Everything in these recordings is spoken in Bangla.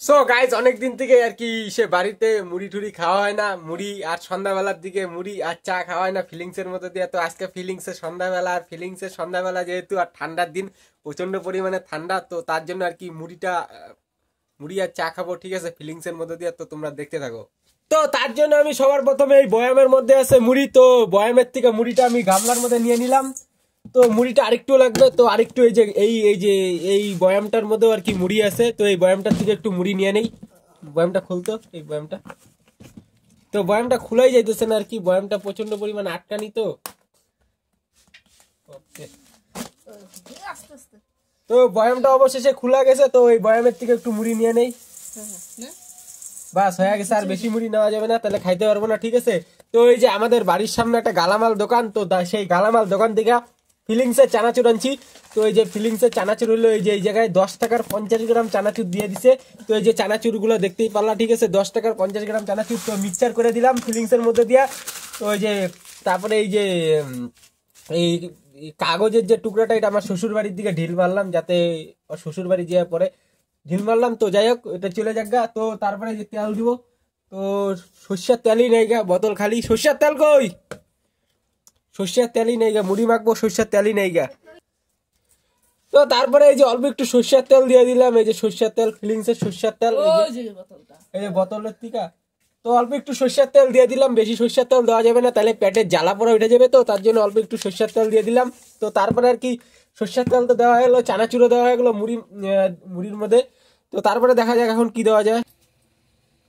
সো গাইজ অনেক দিন থেকে আর কি সে বাড়িতে মুড়ি টুড়ি খাওয়া হয় না, মুড়ি আর সন্ধ্যাবেলার দিকে মুড়ি আর চা খাওয়া হয় না ফিলিংস এর মধ্যে দিয়ে। তো আজকে ফিলিংস এর সন্ধ্যাবেলা, আর ফিলিংস এর সন্ধ্যাবেলা যেহেতু আর ঠান্ডার দিন, প্রচন্ড পরিমাণে ঠান্ডা, তো তার জন্য আর কি মুড়িটা মুড়ি আর চা খাবো, ঠিক আছে, ফিলিংস এর মধ্যে দিয়ে। তো তোমরা দেখতে থাকো। তো তার জন্য আমি সবার প্রথমে এই বয়ামের মধ্যে আছে মুড়ি, তো বয়ামের থেকে মুড়িটা আমি গামলার মধ্যে নিয়ে নিলাম। তো মুড়িটা আরেকটু লাগবে, তো আরেকটু এই বয়ামটার মধ্যেও আর কি মুড়ি আছে, তো এই বয়ামটার থেকে একটু মুড়ি নিয়ে নেই। বয়ামটা খুলতো, এই বয়ামটা, তো বয়ামটা খুলাই যাইতেছে না আর কি, বয়ামটা প্রচন্ড পরিমাণে আটকানি। তো তো বয়ামটা অবশেষে খোলা গেছে, তো এই বয়ামের থেকে একটু মুড়ি নিয়ে নেই। বাস হয়ে গেছে, আর বেশি মুড়ি নেওয়া যাবে না, তাহলে খাইতে পারবো না, ঠিক আছে। তো এই যে আমাদের বাড়ির সামনে একটা গালামাল দোকান, তো সেই গালামাল দোকান থেকে ফিলিংস এর চানাচুর আনছি। তো এই যে ফিলিংস এর চানাচুর হলো এই যে এই জায়গায় 10 টাকার 50 গ্রাম চানাচুর দিয়ে দিছে। তো এই যে চানাচুর গুলো দেখতেই পারলা, ঠিক আছে, 10 টাকার 50 গ্রাম চানাচুর তো মিক্সচার করে দিলাম ফিলিংস এর মধ্যে দিয়া। তো এই যে তারপরে এই যে এই কাগজের যে টুকরাটা, এটা আমার শ্বশুর বাড়ির দিকে ঢিল মারলাম, যাতে শ্বশুর বাড়ি যাওয়ার পরে ঢিল মারলাম। তো যাই হোক, এটা চলে যাক গা। তো তারপরে যে তেল দিব, তো সর্ষের তেলই নেই গা, বোতল খালি। সর্ষের তেল কই? সর্ষের তেলই নেই গা, মুড়ি মাখবো, সর্ষের তেলই নেই গা। তো তারপরে এই যে অল্প একটু সর্ষের তেল দিয়ে দিলাম, এই যে সর্ষের তেল, ফিলিংস এর সর্ষের তেল, এই যে বোতলের টিকা। তো অল্প একটু সর্ষের তেল দিয়ে দিলাম, বেশি সর্ষের তেল দেওয়া যাবে না, তাহলে পেটে জ্বালা পোড়া উঠে যাবে, তো তার জন্য অল্প একটু সর্ষের তেল দিয়ে দিলাম। তো তারপরে আর কি সর্ষের তেল তো দেওয়া হয়ে গেলো, চানাচুরও দেওয়া হয়ে গেলো মুড়ির মধ্যে। তো তারপরে দেখা যাক এখন কি দেওয়া যায়।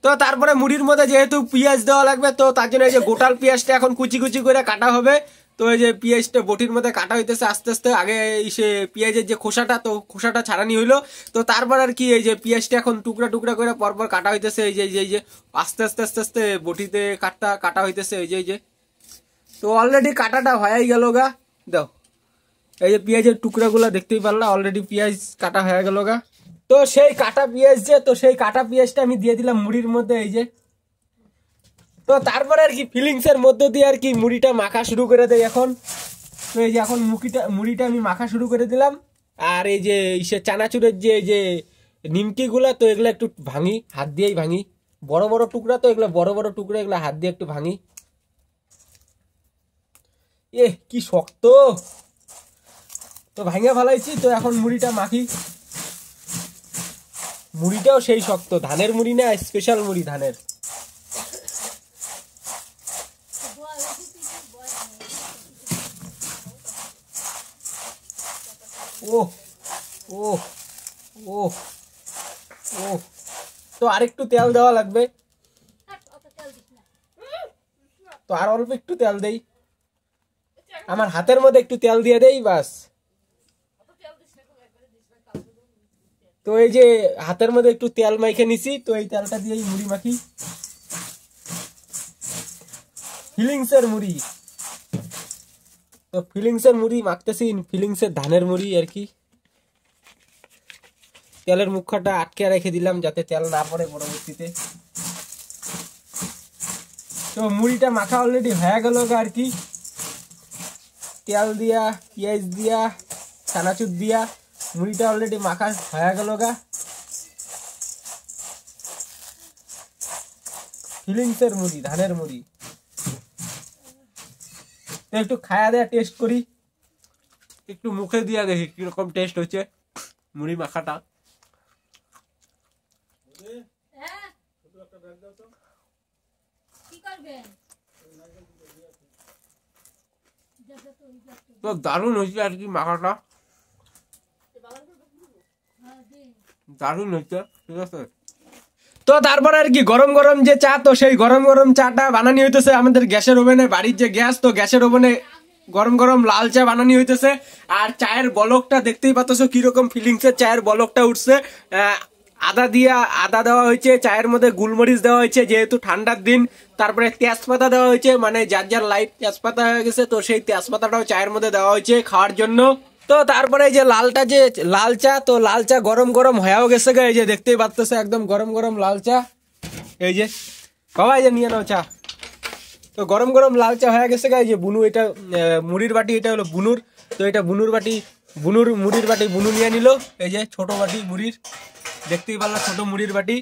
তো তারপরে মুড়ির মধ্যে যেহেতু পেঁয়াজ দেওয়া লাগবে, তো তার জন্য এই যে গোটাল পেঁয়াজটা এখন কুচি কুচি করে কাটা হবে। তো এই যে পেঁয়াজটা বটির মধ্যে কাটা হইতেছে আস্তে আস্তে। আগে সে পেঁয়াজের যে খোসাটা, তো খোসাটা ছাড়ানি হইলো। তো তারপর আর কি এই যে পেঁয়াজটা এখন টুকরা টুকরা করে পরপর কাটা হইতেছে, এই যে আস্তে আস্তে আস্তে আস্তে বটিতে কাটা হইতেছে, এই যে তো অলরেডি কাটাটা হয়ে গেল গা। দাও, এই যে পেঁয়াজের টুকরাগুলো দেখতেই পারলা, অলরেডি পেঁয়াজ কাটা হয়ে গেল গা। তো সেই কাটা পেঁয়াজ তো সেই কাটা পেঁয়াজটা আমি দিয়ে দিলাম মুড়ির মধ্যে, এই যে। তো তারপরে আর কি ফিলিংস এর মধ্যে দিয়ে আর কি মুড়িটা মাখা শুরু করে দেয় এখন। তো এই যে এখন মুড়িটা আমি মাখা শুরু করে দিলাম। আর এই যে চানাচুরের যে এই যে নিমকি গুলা, তো এগুলো একটু ভাঙি, হাত দিয়েই ভাঙি। বড় বড় টুকরা, তো এগুলো বড় বড় টুকরা, এগুলো হাত দিয়ে একটু ভাঙি। কি শক্ত! তো ভাঙে ফেলাইছি, তো এখন মুড়িটা মাখি। মুড়িটাও সেই শক্ত, ধানের মুড়ি না, স্পেশাল মুড়ি ধানের। ও ও ও ও তো আরেকটু তেল দেওয়া লাগবে, তো আর অল্প একটু তেল দেই, আমার হাতের মধ্যে একটু তেল দিয়ে দেই, বাস। তো এই যে হাতের মধ্যে একটু তেল মাইখে নিছি, তো এই তেলটা দিয়েই মুড়ি মাখি। ফিলিংস এর মুড়ি, তো ফিলিংস এর মুড়ি মাখতেছি, ফিলিংস এর ধানের মুড়ি আর কি। তেলের মুখটা আটকে রেখে দিলাম, যাতে তেল না পড়ে পরবর্তীতে। তো মুড়িটা মাখা অলরেডি হয়ে গেল আর কি, তেল দিয়া, পেঁয়াজ দিয়া, চানাচুর দিয়া মুড়িটা অলরেডি মাখা হয়ে গেল গা। ফিলিংস এর মুড়ি, ধানের মুড়ি। একটু খায়া দেয়া টেস্ট করি, একটু মুখে দিয়া দেখি কিরকম টেস্ট হচ্ছে মুড়ি মাখাটা। তো দারুণ হয়েছে আর কি মাখাটা, দারুণ হচ্ছে, ঠিক আছে। তো তারপর আর কি গরম গরম যে চা, তো সেই গরম গরম চাটা বানানি হইতেছে আমাদের গ্যাসের ওভেনে, বাড়ির যে গ্যাস, তো গ্যাসের ওভেনে গরম গরম লাল চা বানানি হইতেছে। আর চায়ের বলকটা দেখতেই পাচ্ছ কিরকম ফিলিংস এর চায়ের বলকটা উঠছে। আদা দেওয়া হয়েছে চায়ের মধ্যে, গুলমরিচ দেওয়া হয়েছে যেহেতু ঠান্ডার দিন, তারপরে তেজপাতা দেওয়া হয়েছে, মানে যার যার লাইট তেজপাতা হয়ে গেছে, তো সেই তেজপাতাটাও চায়ের মধ্যে দেওয়া হয়েছে খাওয়ার জন্য। তো তারপরে এই যে লাল চা, তো লাল চা গরম গরম হয়েও গেছে গা, এই যে দেখতেই পাচ্ছ একদম গরম গরম লাল চা, এই যে বাবা, এই যে নিয়ে নাও চা। তো গরম গরম লাল চা হয়ে গেছে গা, এই যে বুনু, এটা মুড়ির বাটি, এটা হলো বুনুর, তো এটা বুনুর বাটি, বুনুর মুড়ির বাটি বুনু নিয়ে নিল, এই যে ছোট বাটি মুড়ির, দেখতেই পারলা ছোট মুড়ির বাটি।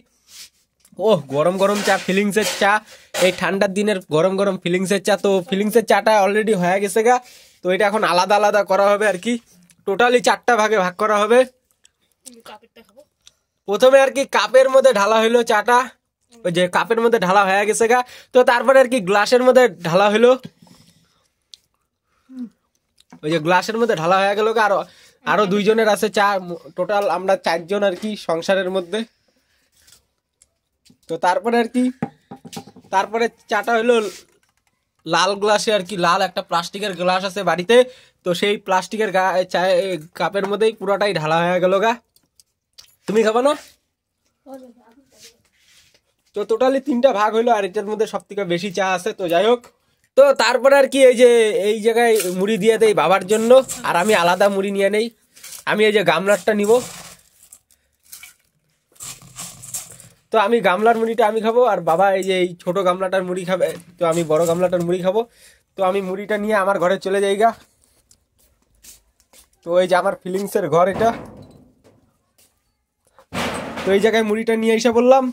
ও গরম গরম চা, ফিলিংসের চা, এই ঠান্ডার দিনের গরম গরম ফিলিংসের চা। তো ফিলিংসের চাটা অলরেডি হয়ে গেছে গা। তো এটা এখন আলাদা আলাদা করা হবে আর কি, টোটালি 4টা ভাগে ভাগ করা হবে। প্রথমে আর কি কাপের মধ্যে ঢালা হইলো চাটা, ওই যে কাপের মধ্যে ঢালা হয়ে গেছে গা। তো তারপরে আর কি গ্লাসের মধ্যে ঢালা হইলো, ওই যে গ্লাসের মধ্যে ঢালা হয়ে গেল। আরো 2 জনের আছে চা, টোটাল আমরা 4 জন আর কি সংসারের মধ্যে। তো তারপরে আর কি তারপরে চাটা হইলো লাল গ্লাসে আর কি, লাল একটা প্লাস্টিকের গ্লাস আছে বাড়িতে। তো সেই প্লাস্টিকের কাপের মধ্যেই পুরোটাই ঢালা হয়ে গেল গা। তুমি খাবো না? তো টোটালি 3টা ভাগ হইলো, আর এটার মধ্যে সব থেকে বেশি চা আছে। তো যাই হোক, তো তারপরে আর কি এই যে এই জায়গায় মুড়ি দিয়ে দেই বাবার জন্য, আর আমি আলাদা মুড়ি নিয়ে নেই। আমি এই যে গামলারটা নিব, তো আমি গামলার মুড়িটা আমি খাবো, আর বাবা এই যে এই ছোট গামলাটার মুড়ি খাবে। তো আমি বড় গামলাটার মুড়ি খাবো। তো আমি মুড়িটা নিয়ে আমার ঘরে চলে যাই গা। তো এই যে আমার ফিলিংসের ঘর এটা। তো এই জায়গায় মুড়িটা নিয়ে এসে বললাম।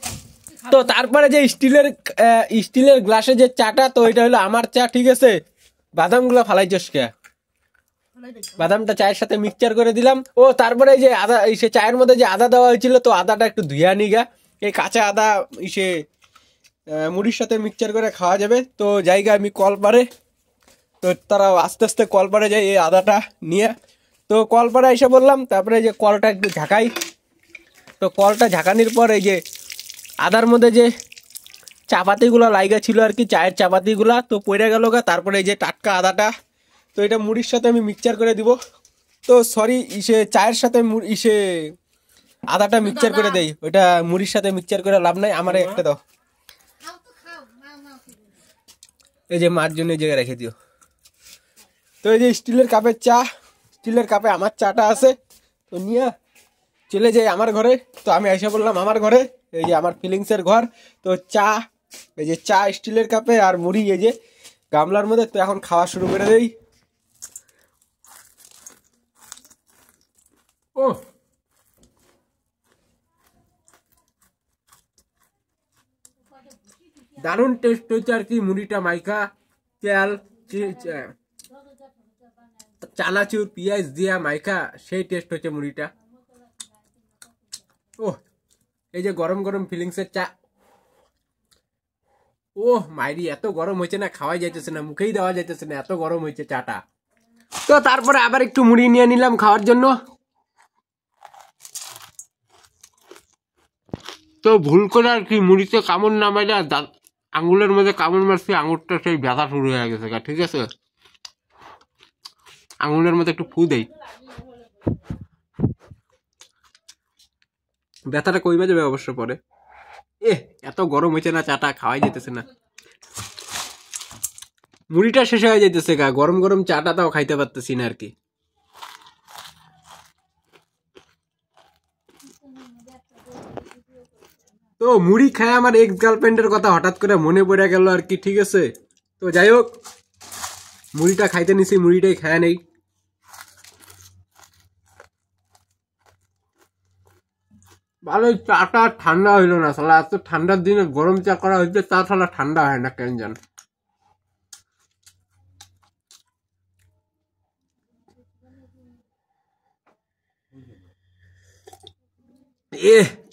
তো তারপরে যে স্টিলের গ্লাসে যে চাটা, তো এটা হলো আমার চা, ঠিক আছে। বাদামগুলো ফালাইছস কে? বাদামটা চায়ের সাথে মিক্সচার করে দিলাম। ও তারপরে এই যে আদা, সে চায়ের মধ্যে যে আদা দেওয়া হয়েছিল, তো আদাটা একটু ধুইয়া নিগা। এই কাঁচা আদা মুড়ির সাথে মিক্সচার করে খাওয়া যাবে। তো জায়গা আমি কলপারে, তো তারা আস্তে আস্তে কলপারে যাই এই আদাটা নিয়ে। তো কলপারে এসে বললাম, তারপরে যে কলটা একটু ঝাঁকাই। তো কলটা ঝাঁকানির পর এই যে আদার মধ্যে যে চাপাতিগুলো লাইগা ছিল আর কি, চায়ের চাপাতিগুলা, তো পড়ে গেল গা। তারপরে এই যে টাটকা আদাটা, তো এটা মুড়ির সাথে আমি মিক্সচার করে দিব। তো সরি, চায়ের সাথে আদাটা মিক্সচার করে দেই, ওইটা মুড়ির সাথে মিক্সচার করে লাভ নাই। আমারে একটা দাও, এই যে মার জন্য এই জায়গায় রেখে দিও। তো এই যে স্টিলের কাপের চা, স্টিলের কাপে আমার চাটা আছে। তো নিয়ে চলে যাই আমার ঘরে। তো আমি এসে বললাম আমার ঘরে, এই যে আমার ফিলিংসের ঘর। তো চা, এই যে চা স্টিলের কাপে, আর মুড়ি এই যে গামলার মধ্যে। তো এখন খাওয়া শুরু করে দেই। ও দারুণ টেস্ট হচ্ছে আর কি, মুড়িটা মাইখা তেল, চানাচুর, পেঁয়াজ দিয়া মাইখা সেই টেস্ট হচ্ছে মুড়িটা। ও এই যে গরম গরম ফিলিংসের চা, ও মাইরি এত গরম হয়েছে না, খাওয়াই যাইতেছে না, মুখেই দেওয়া যাইতেছে না, এত গরম হয়েছে চাটা। তো তারপরে আবার একটু মুড়ি নিয়ে নিলাম খাওয়ার জন্য। তো ভুল করে আর কি মুড়িতে কামড় না মাইরা আঙুলের মধ্যে কামড় মারছি, আঙুরটা সেই ব্যথা শুরু হয়ে গেছে, ঠিক আছে। আঙুলের মধ্যে একটু ফু দেই, ব্যথাটা কইবা যাবে অবশ্য পরে। এত গরম হয়েছে না, চাটা খাওয়াই যেতেছে না, মুড়িটা শেষ হয়ে যাইতেছে গা, গরম গরম চাটা তাও খাইতে পারতেছি না আর কি। তো মুড়ি খায় আমার এক্স গার্লফ্রেন্ডের কথা হঠাৎ করে মনে পড়ে গেল আর কি, ঠিক আছে। তো যাই হোক, মুড়িটা খাইতে নিছি, মুড়িটাই খায় নেই। ভালো চাটা ঠান্ডা হইলো না সালা, এত ঠান্ডার দিনে গরম চা করা হইতে চা সালা ঠান্ডা হয় না কেন জান।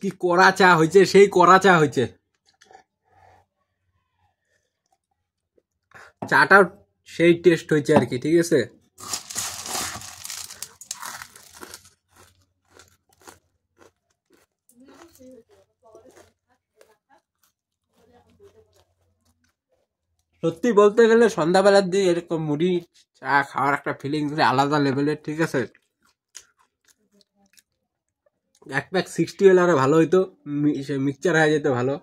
কি কড়া চা হয়েছে, সেই কড়া চা হয়েছে। চাটাও সেই টেস্ট হয়েছে আর কি, ঠিক আছে। সত্যি বলতে গেলে সন্ধ্যাবেলার দিকে এরকম মুড়ি চা খাওয়ার একটা ফিলিংস আলাদা লেভেলের, ঠিক আছে। এক প্যাক 60 হলে আরো ভালো হইতো, মিক্সচার হয়ে যেত ভালো।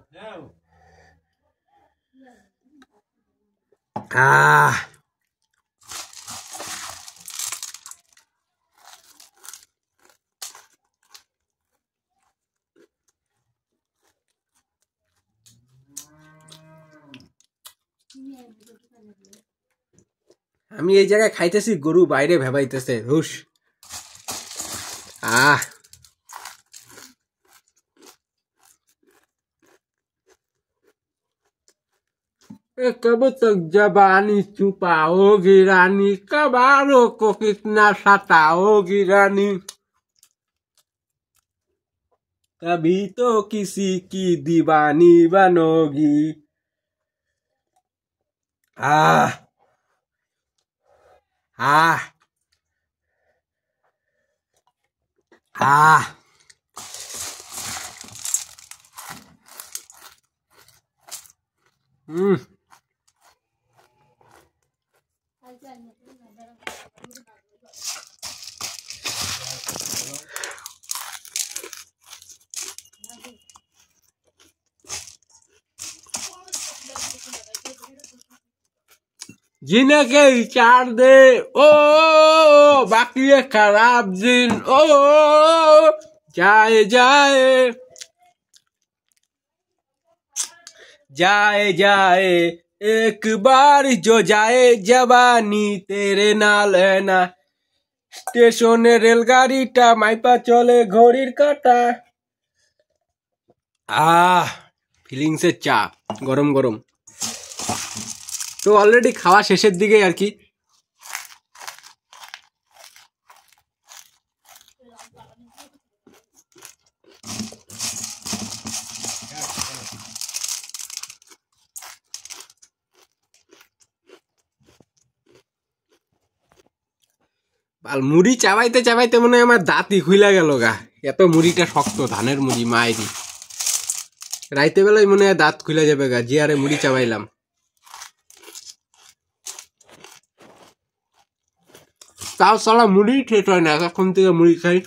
আমি এই জায়গায় খাইতেছি, গরু বাইরে ভেবাইতেছে হুস। कब तक जबानी छुपाओगी रानी, कबारों को कितना सताओगी रानी, कभी तो किसी की दीवानी बनोगी। आह आह आह जिन्हें के विचार दे ओ बाकी ये खराब दिन ओ जाए जाए जाए जाए एक बार जो जाए जवानी तेरे नाल है ना, स्टेशने रेलगाड़ीटा माइपा चले घड़िर काटा। ফিলিংসের চা গরম গরম। তো অলরেডি খাওয়া শেষের দিকে আর কি। মুড়ি চাবাইতে চাবাইতে মনে হয় আমার দাঁতই খুইলা গেল গা, এত মুড়িটা শক্ত, ধানের মুড়ি মায়েরই। রাইতে বেলায় মনে হয় দাঁত খুলে যাবে গা, যে আরে মুড়ি চাবাইলাম। তাও সালা মুড়ি শেষ হয় না, এখন থেকে মুড়ি খাই।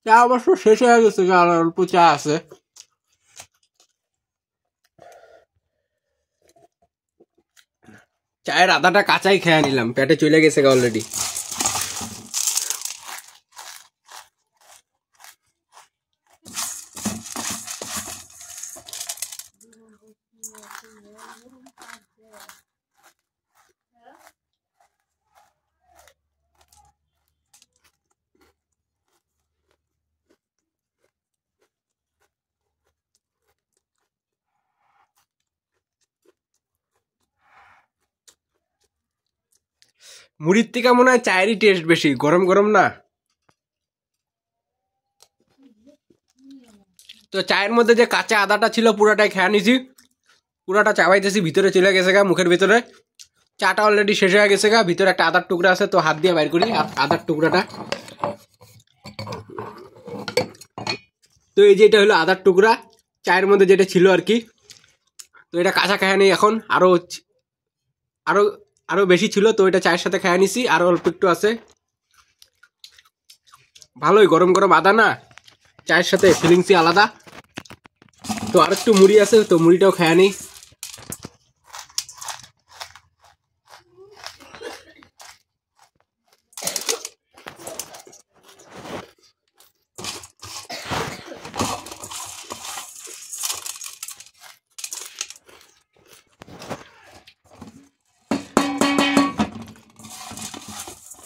চা অবশ্য শেষ হয়ে গেছে, আর অল্প চা আছে। চায়ের আদাটা কাঁচাই খেয়ে নিলাম, পেটে চলে গেছে গা অলরেডি। মুড়ির থেকে মনে হয় চায়েরই টেস্ট বেশি, গরম গরম না। তো চায়ের মধ্যে যে কাঁচা আদাটা ছিল পুরাটাই খেয়ে নিছি, পুরাটা চাবাইতেছি, ভিতরে চলে গেছে গা মুখের ভিতরে। চাটা অলরেডি শেষ হয়ে গেছে গা, ভিতরে একটা আদার টুকরা আছে, তো হাত দিয়ে বাইর করি আদার টুকরাটা। তো এই যে এটা হলো আদার টুকরা, চায়ের মধ্যে যেটা ছিল আর কি। তো এটা কাঁচা খেয়ে নেই এখন, আরো আরো আরো বেশি ছিল, তো এটা চায়ের সাথে খেয়ে নিছি, আরো অল্প একটু আছে। ভালোই গরম গরম আদা না, চায়ের সাথে ফিলিংসই আলাদা। তো আর একটু মুড়ি আছে, তো মুড়িটাও খেয়ে নিই।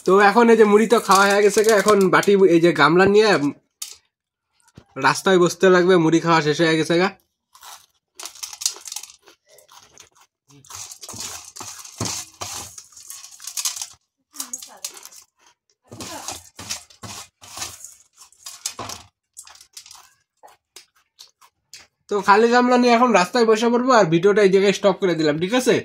তো এখন এই যে মুড়ি তো খাওয়া হয়ে গেছে, এখন বাটি এই যে গামলা নিয়ে রাস্তায় বসতে লাগবে, মুড়ি খাওয়া শেষ হয়ে গেছে গা। তো খালি গামলা নিয়ে এখন রাস্তায় বসে পড়বো, আর ভিডিওটা এই জায়গায় স্টপ করে দিলাম, ঠিক আছে।